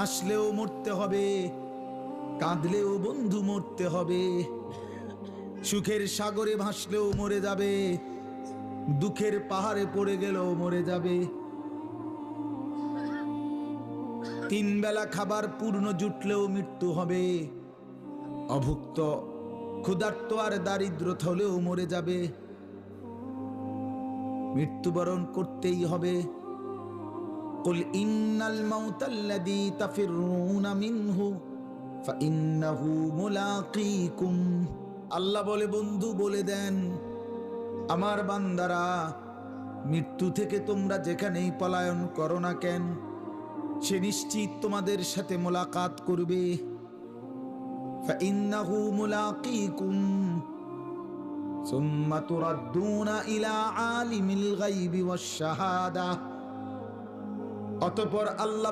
হাসলেও মরতে হবে, কাঁদলেও বন্ধু মরতে হবে। সুখের সাগরে ভাসলেও মরে যাবে, দুঃখের পাহাড়ে পড়ে গেলেও মরে যাবে। তিন বেলা খাবার পূর্ণ জুটলেও মৃত্যু হবে। অভুক্ত, ক্ষুধার্ত আর দারিদ্র হলেও মরে যাবে। মৃত্যুবরণ করতেই হবে। কুল ইন্নাল মাউতাল্লাযী তাফিররুনা মিনহু ফাইন্নাহু মুলাকীকুম। আল্লাহ বলে, বন্ধু বলে দেন আমার বান্দারা, মৃত্যু থেকে তোমরা যেখানেই পলায়ন করো না কেন, সে নিশ্চিত তোমাদের সাথে মোলাকাত করবে। ফাইন্নাহু মুলাকীকুম সুম্মা তুরাদ্দুনা ইলা আলিমিল গায়বি ওয়াশ শাহাদা। অতঃপর আল্লাহ